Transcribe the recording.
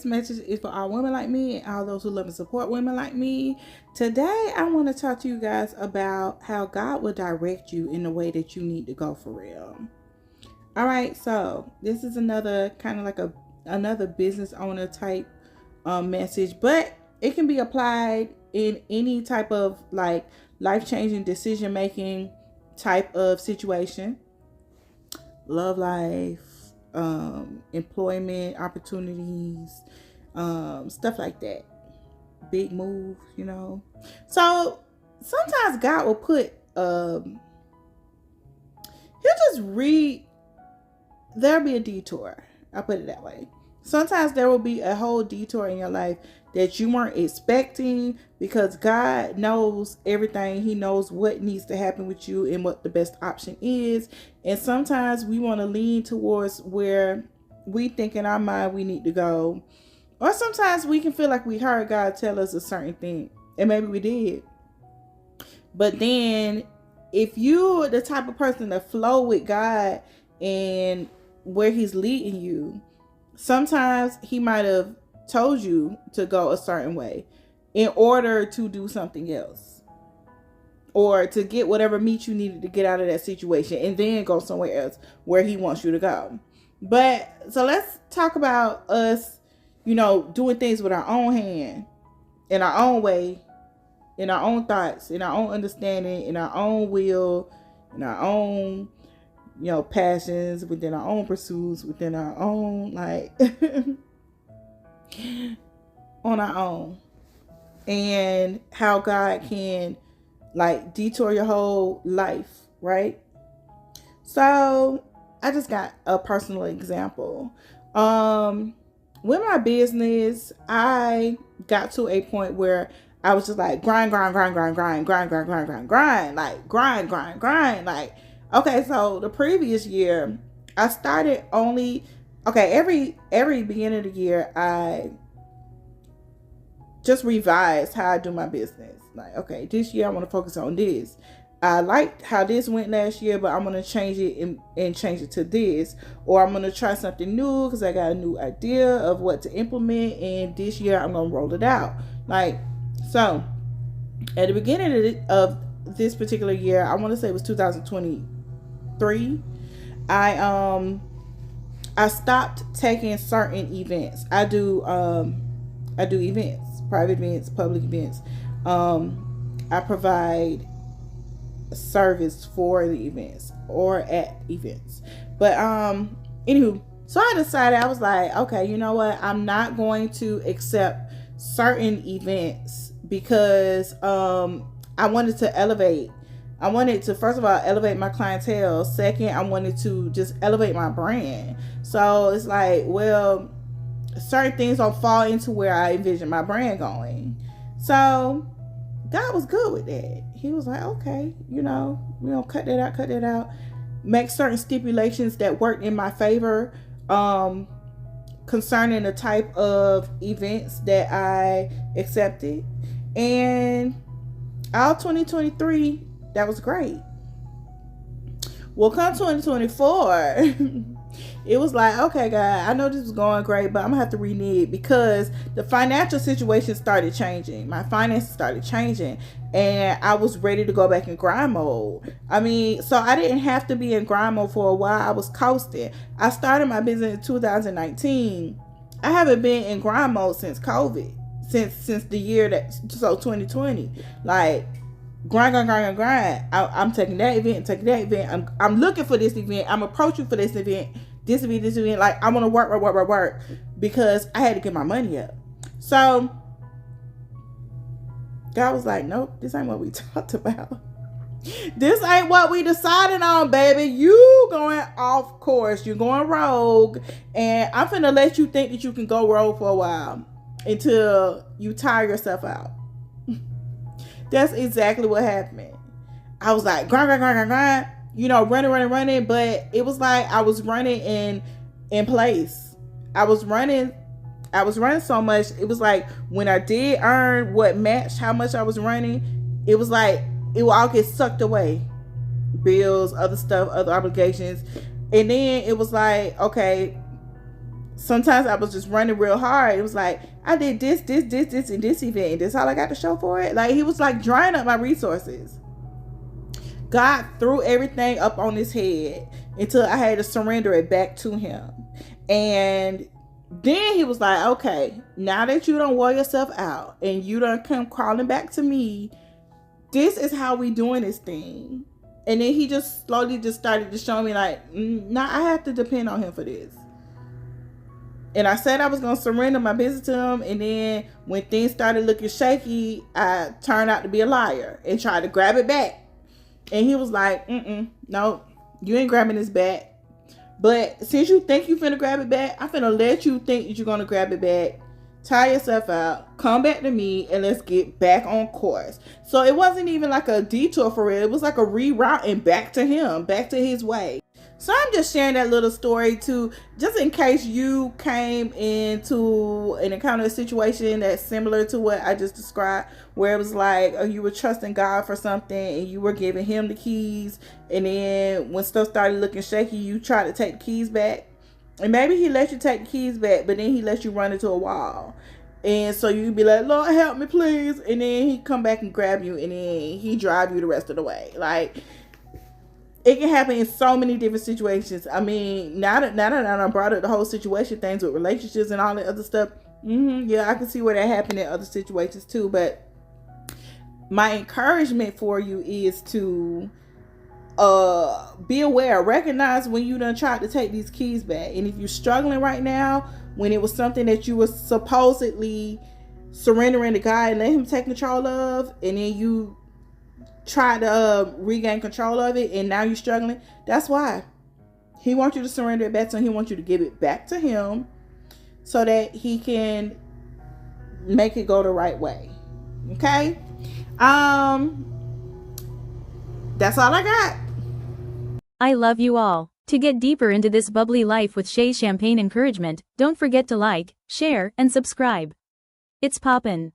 today's message is for all women like me and all those who love and support women like me. Today, I want to talk to you guys about how God will direct you in the way that you need to go for real. All right, so this is another kind of like another business owner type message, but it can be applied in any type of like life-changing decision making type of situation, love life, employment opportunities, stuff like that, big move, you know. So sometimes God will put he'll just there'll be a detour, I'll put it that way. Sometimes there will be a whole detour in your life that you weren't expecting, because God knows everything. He knows what needs to happen with you and what the best option is. And sometimes we want to lean towards where we think in our mind we need to go. Or sometimes we can feel like we heard God tell us a certain thing, and maybe we did. But then if you're the type of person that flow with God and where he's leading you, sometimes he might have told you to go a certain way in order to do something else, or to get whatever meat you needed to get out of that situation, and then go somewhere else where he wants you to go. But so let's talk about us, you know, doing things with our own hand, in our own way, in our own thoughts, in our own understanding, in our own will, in our own, you know, passions, within our own pursuits, within our own, like, on our own. And how God can, like, detour your whole life, right? So, I just got a personal example. With my business, I got to a point where I was just like, grind. Like, grind. Like, okay, so the previous year, I started every beginning of the year, I just revised how I do my business. Like, okay, this year I want to focus on this. I liked how this went last year, but I'm going to change it and change it to this. Or I'm going to try something new because I got a new idea of what to implement, and this year I'm going to roll it out. Like, so at the beginning of this particular year, I want to say it was 2023, I stopped taking certain events. I do events, private events, public events. I provide service for the events or at events. But anywho, so I decided, I was like, okay, you know what? I'm not going to accept certain events because I wanted to elevate. I wanted to, first of all, elevate my clientele. Second, I wanted to just elevate my brand. So it's like, well, certain things don't fall into where I envision my brand going. So God was good with that. He was like, okay, you know, we don't cut that out. Make certain stipulations that worked in my favor concerning the type of events that I accepted. And all 2023, that was great. Well, come 2024, it was like, okay, God, I know this was going great, but I'm gonna have to renege because the financial situation started changing. My finances started changing, and I was ready to go back in grind mode. I mean, so I didn't have to be in grind mode for a while. I was coasting. I started my business in 2019. I haven't been in grind mode since COVID, since the year 2020. Like, grind. I'm taking that event. I'm looking for this event. I'm approaching for this event. This event. Like, I want to work because I had to get my money up. So God was like, nope, this ain't what we talked about. This ain't what we decided on, baby. You going off course. You're going rogue. And I'm finna let you think that you can go rogue for a while until you tire yourself out. That's exactly what happened. I was like, grind. You know, running. But it was like I was running in place. I was running so much. It was like when I did earn what matched how much I was running, it was like it would all get sucked away. Bills, other stuff, other obligations. And then it was like, okay, sometimes I was just running real hard. It was like, I did this, and this event, and this all I got to show for it. Like, he was like drying up my resources. God threw everything up on his head until I had to surrender it back to him. And then he was like, okay, now that you don't wear yourself out and you don't come crawling back to me, this is how we doing this thing. And then he just slowly just started to show me like, nah, I have to depend on him for this. And I said I was going to surrender my business to him. And then when things started looking shaky, I turned out to be a liar and tried to grab it back. And he was like, no, you ain't grabbing this back. But since you think you finna grab it back, I'm finna let you think that you're going to grab it back. Tire yourself out. Come back to me and let's get back on course. So it wasn't even like a detour for it. It was like a rerouting back to him, back to his way. So I'm just sharing that little story to, just in case you came into an encounter, a situation that's similar to what I just described, where it was like, you were trusting God for something and you were giving him the keys. And then when stuff started looking shaky, you tried to take the keys back. And maybe he let you take the keys back, but then he let you run into a wall. And so you be like, Lord, help me, please. And then he come back and grab you, and then he drive you the rest of the way. Like, it can happen in so many different situations. I mean, now that I brought up the whole situation, things with relationships and all that other stuff, yeah, I can see where that happened in other situations too. But my encouragement for you is to be aware, recognize when you done tried to take these keys back. And if you're struggling right now, when it was something that you were supposedly surrendering to God and let him take control of, and then you try to regain control of it and now you're struggling, that's why he wants you to surrender it back to him. He wants you to give it back to him so that he can make it go the right way. Okay? That's all I got. I love you all. To get deeper into this bubbly life with Shay's champagne encouragement, don't forget to like, share, and subscribe. It's poppin'.